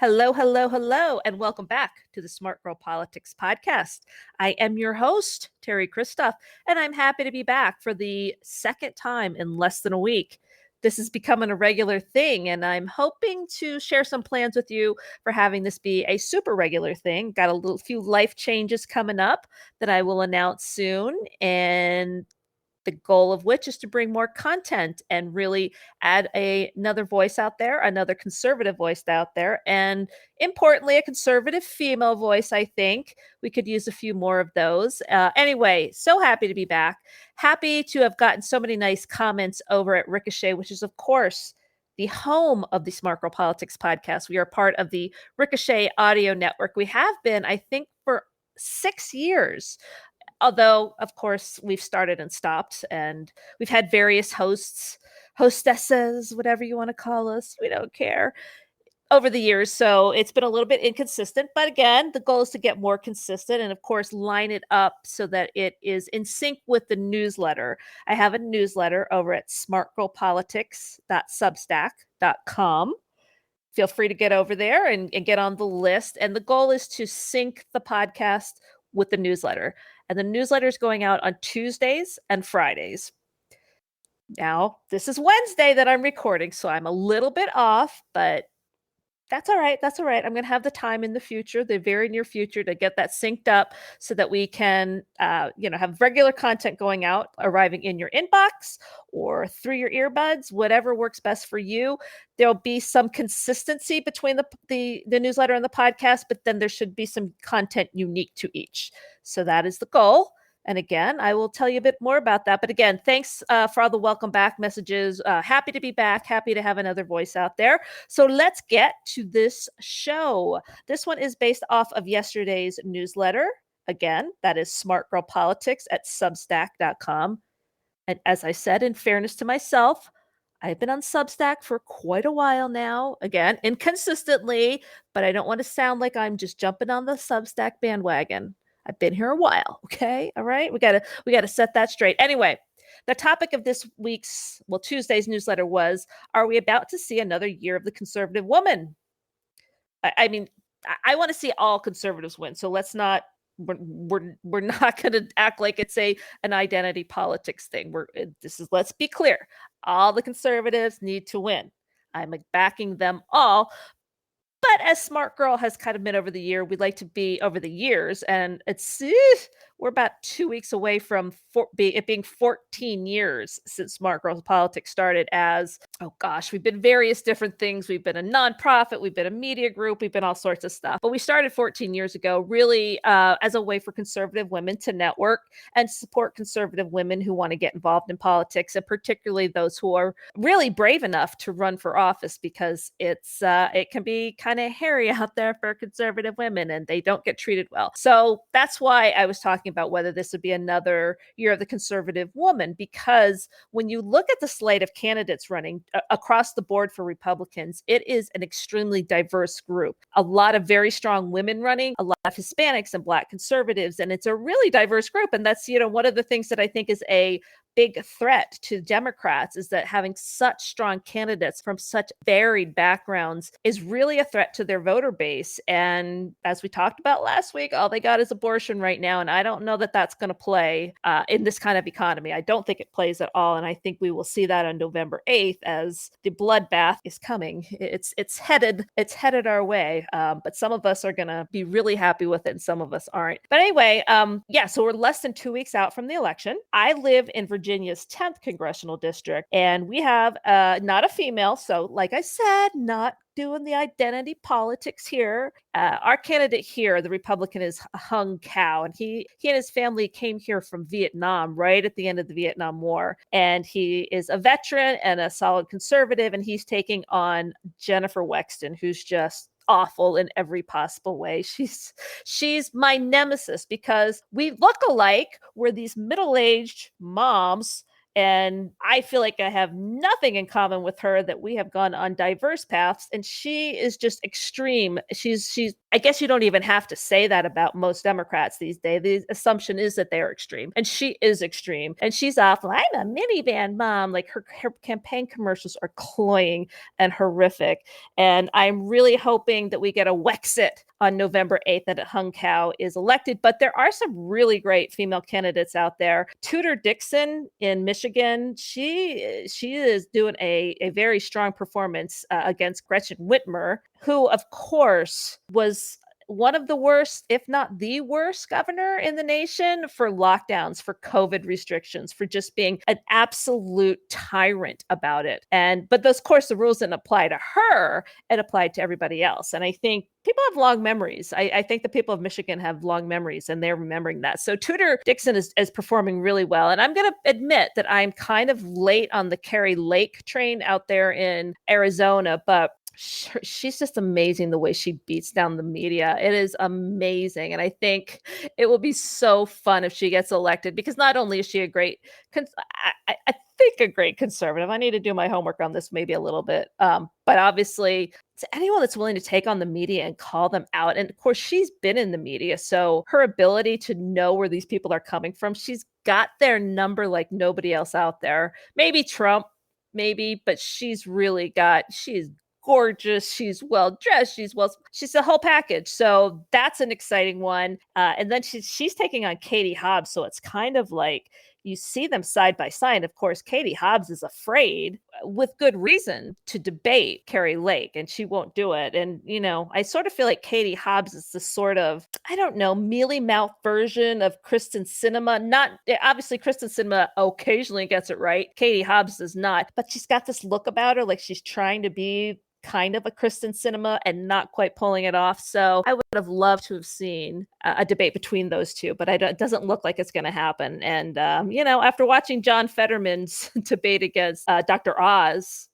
Hello, hello, hello, and welcome back to the Smart Girl Politics podcast. I am your host, Terry Christoph, and I'm happy to be back for the second time in less than a week. This is becoming a regular thing, and I'm hoping to share some plans with you for having this be a super regular thing. Got a few life changes coming up that I will announce soon, and the goal of which is to bring more content and really add another voice out there, another conservative voice out there, and importantly, a conservative female voice. I think we could use a few more of those. Anyway, so happy to be back. Happy to have gotten so many nice comments over at Ricochet, which is, of course, the home of the Smart Girl Politics podcast. We are part of the Ricochet Audio Network. We have been, I think, for 6 years. Although, of course, we've started and stopped, and we've had various hosts, hostesses, whatever you want to call us. We don't care over the years. So it's been a little bit inconsistent. But again, the goal is to get more consistent and, of course, line it up so that it is in sync with the newsletter. I have a newsletter over at smartgirlpolitics.substack.com. Feel free to get over there and get on the list. And the goal is to sync the podcast with the newsletter. And the newsletter is going out on Tuesdays and Fridays. Now, this is Wednesday that I'm recording, so I'm a little bit off, but that's all right. That's all right. I'm going to have the time in the future, the very near future, to get that synced up so that we can, have regular content going out, arriving in your inbox or through your earbuds, whatever works best for you. There'll be some consistency between the newsletter and the podcast, but then there should be some content unique to each. So that is the goal. And again, I will tell you a bit more about that. But again, thanks for all the welcome back messages. Happy to be back. Happy to have another voice out there. So let's get to this show. This one is based off of yesterday's newsletter. Again, that is Smart Girl Politics at substack.com. And as I said, in fairness to myself, I've been on Substack for quite a while now. Again, inconsistently, but I don't want to sound like I'm just jumping on the Substack bandwagon. I've been here a while. Okay. All right. We gotta set that straight. Anyway, the topic of this Tuesday's newsletter was, are we about to see another year of the conservative woman? I mean, I want to see all conservatives win. So let's not, we're not going to act like it's an identity politics thing. Let's be clear. All the conservatives need to win. I'm backing them all. But as Smart Girl has kind of been over the year, we'd like to be over the years. And we're about 2 weeks away from it being 14 years since Smart Girl Politics started we've been various different things. We've been a nonprofit, we've been a media group, we've been all sorts of stuff. But we started 14 years ago, really as a way for conservative women to network and support conservative women who want to get involved in politics, and particularly those who are really brave enough to run for office, because it can be kind of hairy out there for conservative women and they don't get treated well. So that's why I was talking about whether this would be another year of the conservative woman, because when you look at the slate of candidates running across the board for Republicans, it is an extremely diverse group. A lot of very strong women running, a lot of Hispanics and Black conservatives, and it's a really diverse group. And that's, one of the things that I think is a big threat to Democrats, is that having such strong candidates from such varied backgrounds is really a threat to their voter base. And as we talked about last week, all they got is abortion right now. And I don't know that that's going to play in this kind of economy. I don't think it plays at all. And I think we will see that on November 8th as the bloodbath is coming. It's headed our way. But some of us are going to be really happy with it and some of us aren't. But anyway, so we're less than 2 weeks out from the election. I live in Virginia's 10th congressional district, and we have not a female. So like I said, not doing the identity politics here. Our candidate here, the Republican, is Hung Cao, and he and his family came here from Vietnam right at the end of the Vietnam War, and he is a veteran and a solid conservative, and he's taking on Jennifer Wexton, who's just awful in every possible way. She's my nemesis because we look alike. We're these middle-aged moms, And I feel like I have nothing in common with her, that we have gone on diverse paths, and she is just extreme. She's I guess you don't even have to say that about most Democrats these days. The assumption is that they're extreme, and she is extreme. And she's off, I'm a minivan mom. Like her campaign commercials are cloying and horrific. And I'm really hoping that we get a Wexit on November 8th, that Hung Kao is elected. But there are some really great female candidates out there. Tudor Dixon in Michigan, she is doing a very strong performance against Gretchen Whitmer, who, of course, was one of the worst, if not the worst governor in the nation for lockdowns, for COVID restrictions, for just being an absolute tyrant about it. But those, of course, the rules didn't apply to her. It applied to everybody else. And I think people have long memories. I think the people of Michigan have long memories, and they're remembering that. So Tudor Dixon is performing really well. And I'm going to admit that I'm kind of late on the Kari Lake train out there in Arizona, but she's just amazing the way she beats down the media. It is amazing. And I think it will be so fun if she gets elected, because not only is she a great, I think a great conservative. I need to do my homework on this maybe a little bit. But obviously, to anyone that's willing to take on the media and call them out. And of course, she's been in the media. So her ability to know where these people are coming from, she's got their number like nobody else out there. Maybe Trump, maybe, but she's gorgeous, she's well dressed, she's a whole package. So that's an exciting one. And then she's taking on Katie Hobbs. So it's kind of like you see them side by side. Of course, Katie Hobbs is afraid, with good reason, to debate Kari Lake, and she won't do it. And, I sort of feel like Katie Hobbs is the sort of, I don't know, mealy-mouthed version of Kristen Sinema. Obviously, Kristen Sinema occasionally gets it right. Katie Hobbs does not. But she's got this look about her, like she's trying to be kind of a Kristen Sinema and not quite pulling it off. So I would have loved to have seen a debate between those two, but it doesn't look like it's going to happen. And, after watching John Fetterman's debate against Dr. Oz,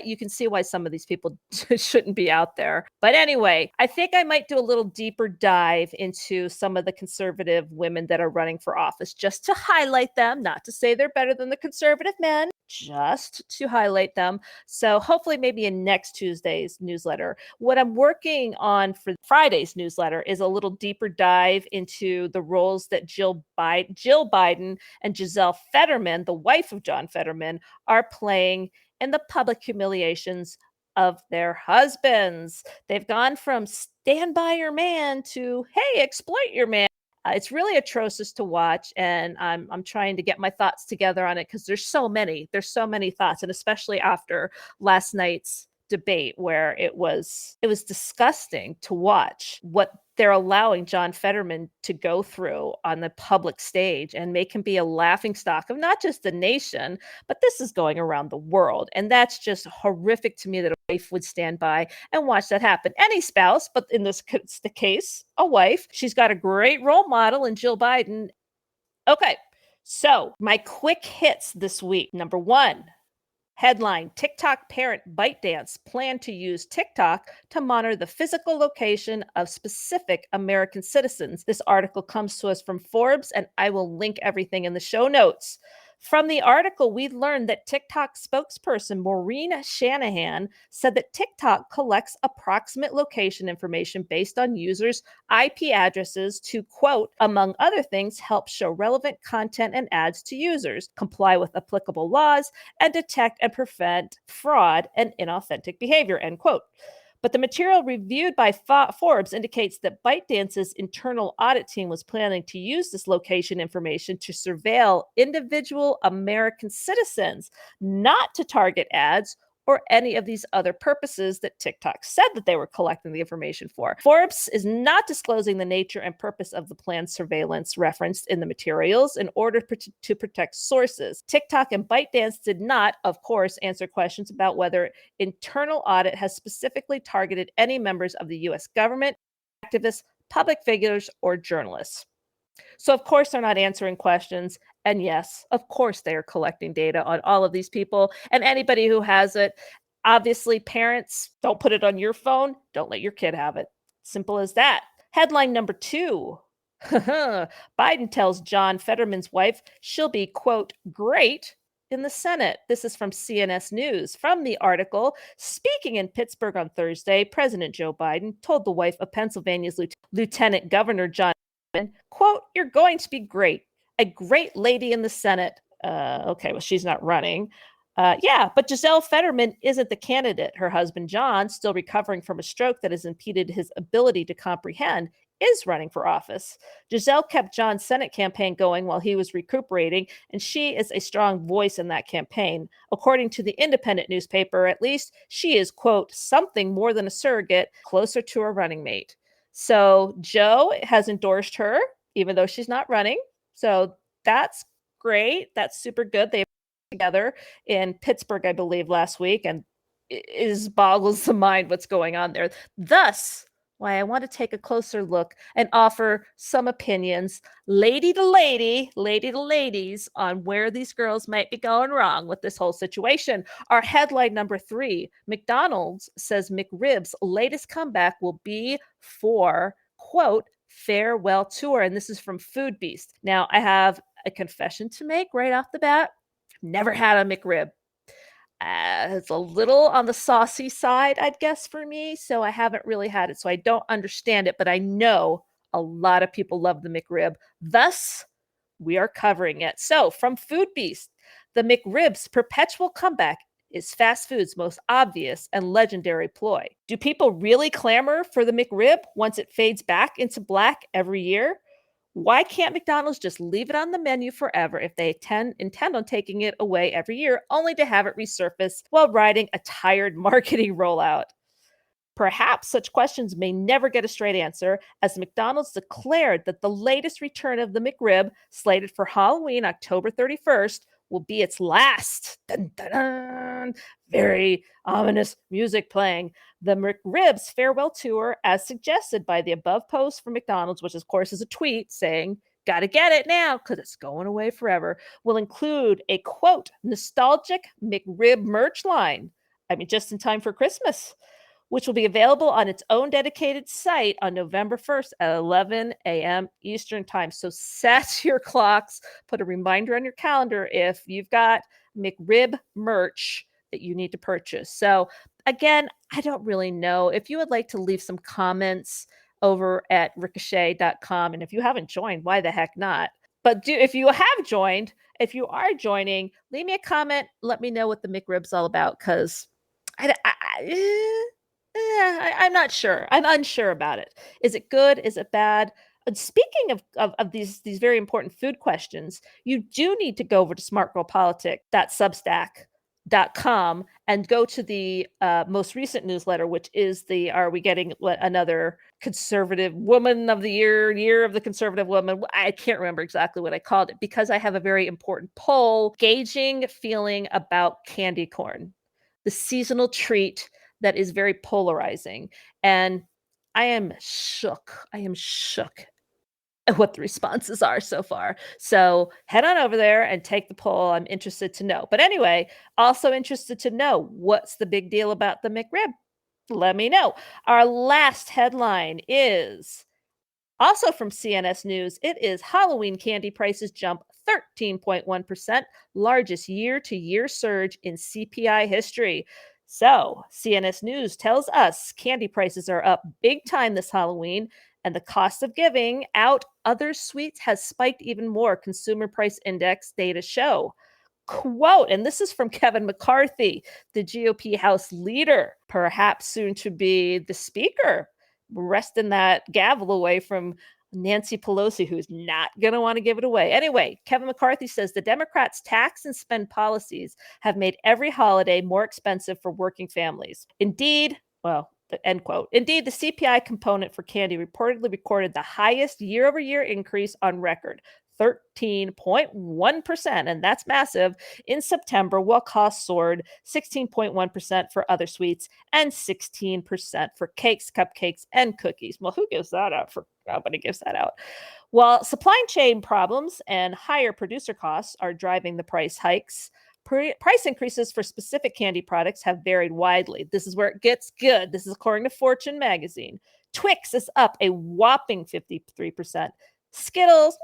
you can see why some of these people shouldn't be out there. But anyway, I think I might do a little deeper dive into some of the conservative women that are running for office, just to highlight them, not to say they're better than the conservative men, just to highlight them. So hopefully maybe in next Tuesday's newsletter. What I'm working on for Friday's newsletter is a little deeper dive into the roles that Jill Biden and Giselle Fetterman, the wife of John Fetterman, are playing in the public humiliations of their husbands. They've gone from stand by your man to, hey, exploit your man. It's really atrocious to watch, and I'm trying to get my thoughts together on it, because there's so many thoughts, and especially after last night's debate, where it was disgusting to watch what they're allowing John Fetterman to go through on the public stage and make him be a laughingstock of not just the nation, but this is going around the world. And that's just horrific to me, that a wife would stand by and watch that happen. Any spouse, but in this case, a wife. She's got a great role model in Jill Biden. Okay, so my quick hits this week. Number one, headline: TikTok parent ByteDance plan to use TikTok to monitor the physical location of specific American citizens. This article comes to us from Forbes, and I will link everything in the show notes. From the article, we learned that TikTok spokesperson Maureen Shanahan said that TikTok collects approximate location information based on users' IP addresses to, quote, among other things, help show relevant content and ads to users, comply with applicable laws, and detect and prevent fraud and inauthentic behavior, end quote. But the material reviewed by Forbes indicates that ByteDance's internal audit team was planning to use this location information to surveil individual American citizens, not to target ads or any of these other purposes that TikTok said that they were collecting the information for. Forbes is not disclosing the nature and purpose of the planned surveillance referenced in the materials in order to protect sources. TikTok and ByteDance did not, of course, answer questions about whether internal audit has specifically targeted any members of the U.S. government, activists, public figures, or journalists. So, of course, they're not answering questions. And yes, of course, they are collecting data on all of these people and anybody who has it. Obviously, parents, don't put it on your phone. Don't let your kid have it. Simple as that. Headline number two. Biden tells John Fetterman's wife she'll be, quote, great in the Senate. This is from CNSNews. From the article, speaking in Pittsburgh on Thursday, President Joe Biden told the wife of Pennsylvania's Lieutenant Governor John, quote, "You're going to be great. A great lady in the Senate." Okay, well, she's not running. Yeah, but Giselle Fetterman isn't the candidate. Her husband, John, still recovering from a stroke that has impeded his ability to comprehend, is running for office. Giselle kept John's Senate campaign going while he was recuperating, and she is a strong voice in that campaign. According to the Independent newspaper, at least, she is, quote, something more than a surrogate, closer to a running mate. So Joe has endorsed her, even though she's not running. So that's great. That's super good. They together in Pittsburgh, I believe, last week, and it boggles the mind what's going on there. Thus, why I want to take a closer look and offer some opinions, lady to ladies, on where these girls might be going wrong with this whole situation. Our headline number 3, McDonald's says McRib's latest comeback will be for, quote, farewell tour. And this is from Foodbeast. Now, I have a confession to make right off the bat. Never had a McRib. It's a little on the saucy side, I'd guess, for me. So I haven't really had it. So I don't understand it, but I know a lot of people love the McRib. Thus, we are covering it. So from Foodbeast, the McRib's perpetual comeback is fast food's most obvious and legendary ploy. Do people really clamor for the McRib once it fades back into black every year? Why can't McDonald's just leave it on the menu forever if they intend on taking it away every year, only to have it resurface while riding a tired marketing rollout? Perhaps such questions may never get a straight answer, as McDonald's declared that the latest return of the McRib, slated for Halloween, October 31st, will be its last. Dun, dun, dun. Very ominous music playing. The McRib's farewell tour, as suggested by the above post from McDonald's, which of course is a tweet saying, "Gotta get it now because it's going away forever," will include a, quote, nostalgic McRib merch line. I mean, just in time for Christmas, which will be available on its own dedicated site on November 1st at 11 a.m. Eastern Time. So set your clocks, put a reminder on your calendar if you've got McRib merch that you need to purchase. So again, I don't really know. If you would like to leave some comments over at ricochet.com, and if you haven't joined, why the heck not? But if you have joined, if you are joining, leave me a comment. Let me know what the McRib's all about, because I'm not sure. I'm unsure about it. Is it good? Is it bad? And speaking of these very important food questions, you do need to go over to smartgirlpolitic.substack.com and go to the most recent newsletter, which is the Are We Getting Another Conservative Woman of the Year of the Conservative Woman? I can't remember exactly what I called it, because I have a very important poll gauging feeling about candy corn, the seasonal treat that is very polarizing. And I am shook. I am shook at what the responses are so far. So head on over there and take the poll. I'm interested to know. But anyway, also interested to know, what's the big deal about the McRib? Let me know. Our last headline is also from CNS News. It is Halloween candy prices jump 13.1%, largest year-to-year surge in CPI history. So, CNS News tells us candy prices are up big time this Halloween, and the cost of giving out other sweets has spiked even more, Consumer Price Index data show. Quote, and this is from Kevin McCarthy, the GOP House leader, perhaps soon to be the speaker, wresting that gavel away from Nancy Pelosi, who's not going to want to give it away. Anyway, Kevin McCarthy says the Democrats' tax and spend policies have made every holiday more expensive for working families. Indeed, well, end quote. Indeed, the CPI component for candy reportedly recorded the highest year-over-year increase on record, 13.1%, and that's massive, in September, while costs soared 16.1% for other sweets and 16% for cakes, cupcakes, and cookies. Well, who gives that out? Nobody gives that out. While supply chain problems and higher producer costs are driving the price hikes, price increases for specific candy products have varied widely. This is where it gets good. This is according to Fortune magazine. Twix is up a whopping 53%. Skittles,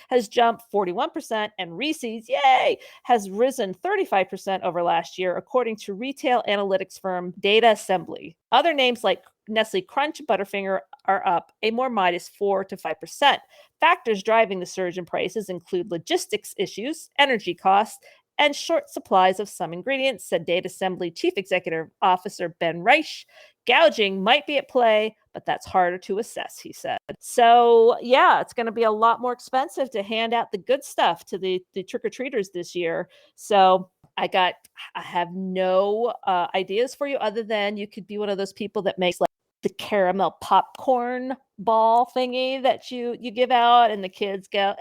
has jumped 41%, and Reese's, yay, has risen 35% over last year, according to retail analytics firm Data Assembly. Other names like Nestle Crunch, Butterfinger are up a more modest 4 to 5%. Factors driving the surge in prices include logistics issues, energy costs, and short supplies of some ingredients, said Data Assembly Chief Executive Officer Ben Reich. Gouging might be at play, but that's harder to assess, he said. So, yeah, it's going to be a lot more expensive to hand out the good stuff to the trick-or-treaters this year. So I have no ideas for you other than you could be one of those people that makes like the caramel popcorn ball thingy that you give out and the kids go,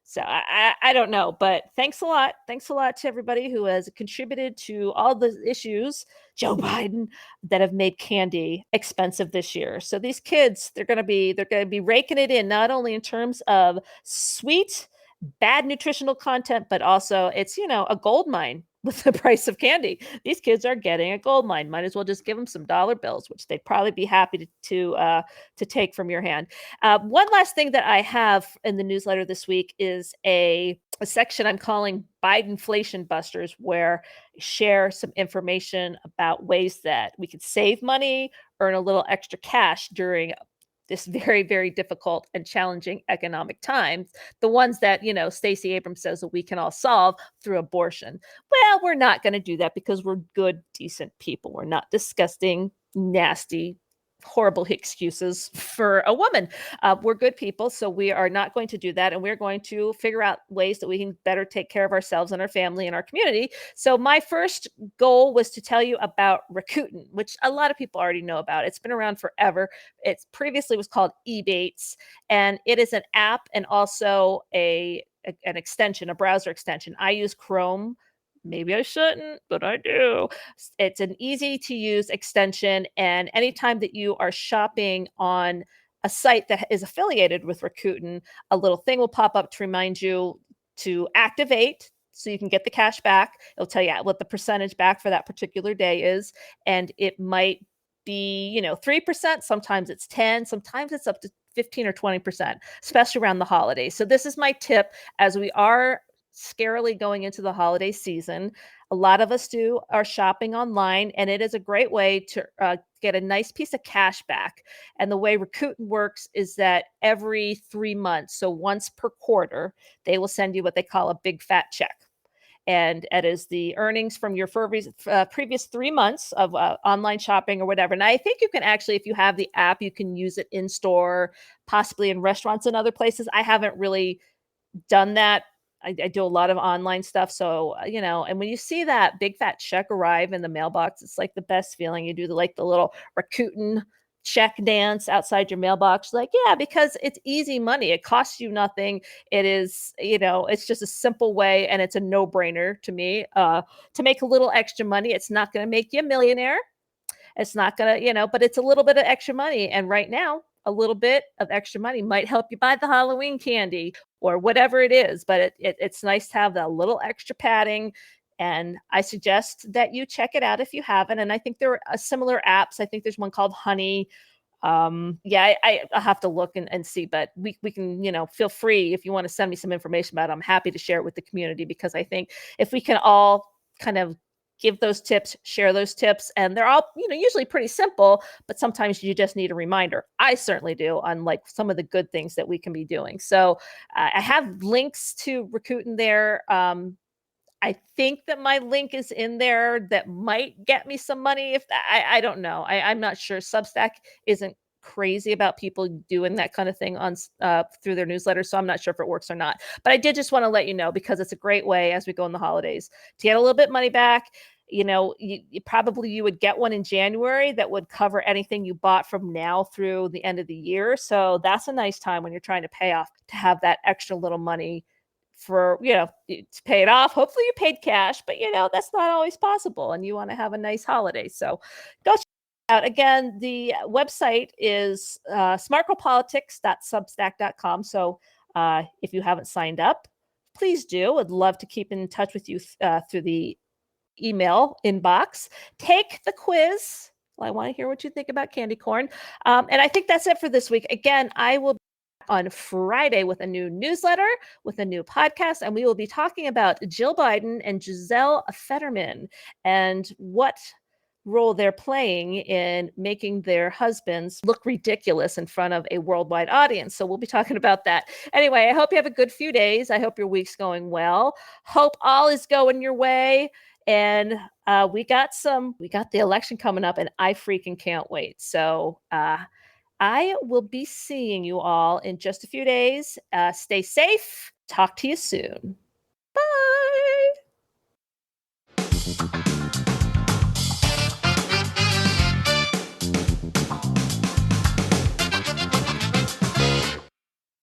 So I don't know, but thanks a lot. Thanks a lot to everybody who has contributed to all the issues, Joe Biden, that have made candy expensive this year. So these kids, they're going to be raking it in, not only in terms of sweet, bad nutritional content, but also it's, a gold mine with the price of candy. These kids are getting a gold mine. Might as well just give them some dollar bills, which they'd probably be happy to take from your hand. One last thing that I have in the newsletter this week is a section I'm calling Bidenflation Busters, where I share some information about ways that we could save money, earn a little extra cash during this very, very difficult and challenging economic times, the ones that, Stacey Abrams says that we can all solve through abortion. Well, we're not going to do that because we're good, decent people. We're not disgusting, nasty, horrible excuses for a woman. We're good people, so we are not going to do that, and we're going to figure out ways that we can better take care of ourselves and our family and our community. So my first goal was to tell you about Rakuten, which a lot of people already know about. It's been around forever. It previously was called Ebates, and it is an app and also an extension, a browser extension. I use Chrome. Maybe I shouldn't, but I do. It's an easy to use extension. And anytime that you are shopping on a site that is affiliated with Rakuten, a little thing will pop up to remind you to activate so you can get the cash back. It'll tell you what the percentage back for that particular day is. And it might be, 3%. Sometimes it's 10, sometimes it's up to 15 or 20%, especially around the holidays. So this is my tip as we are scarily going into the holiday season. A lot of us do our shopping online, and it is a great way to get a nice piece of cash back. And the way Rakuten works is that every 3 months, so once per quarter, they will send you what they call a big fat check. And it is the earnings from your previous 3 months of online shopping or whatever. And I think you can actually, if you have the app, you can use it in store, possibly in restaurants and other places. I haven't really done that. I do a lot of online stuff. So, and when you see that big fat check arrive in the mailbox, it's like the best feeling. You do the little Rakuten check dance outside your mailbox. Like, yeah, because it's easy money. It costs you nothing. It is, it's just a simple way, and it's a no-brainer to me to make a little extra money. It's not going to make you a millionaire. It's not going to, but it's a little bit of extra money. And right now, a little bit of extra money might help you buy the Halloween candy or whatever it is. But it's nice to have that little extra padding. And I suggest that you check it out if you haven't. And I think there are similar apps. I think there's one called Honey. I'll have to look and see, but we can, feel free if you want to send me some information about it. I'm happy to share it with the community, because I think if we can all kind of give those tips, share those tips, and they're all, usually pretty simple, but sometimes you just need a reminder. I certainly do, on some of the good things that we can be doing. So I have links to Rakuten there. I think that my link is in there that might get me some money. If I don't know, I'm not sure. Substack isn't crazy about people doing that kind of thing on through their newsletter, so I'm not sure if it works or not. But I did just want to let you know, because it's a great way as we go in the holidays to get a little bit money back. You would get one in January that would cover anything you bought from now through the end of the year. So that's a nice time when you're trying to pay off, to have that extra little money for, to pay it off. Hopefully you paid cash, but that's not always possible, and you want to have a nice holiday. So go check it out. Again, the website is smartgirlpolitics.substack.com. So if you haven't signed up, please do. Would love to keep in touch with you through the email inbox. Take the quiz. Well, I want to hear what you think about candy corn. And I think that's it for this week. Again, I will on Friday with a new newsletter, with a new podcast, and we will be talking about Jill Biden and Giselle Fetterman and what role they're playing in making their husbands look ridiculous in front of a worldwide audience. So we'll be talking about that. Anyway, I hope you have a good few days. I hope your week's going well. Hope all is going your way. And we got the election coming up, and I freaking can't wait. So I will be seeing you all in just a few days. Stay safe. Talk to you soon. Bye.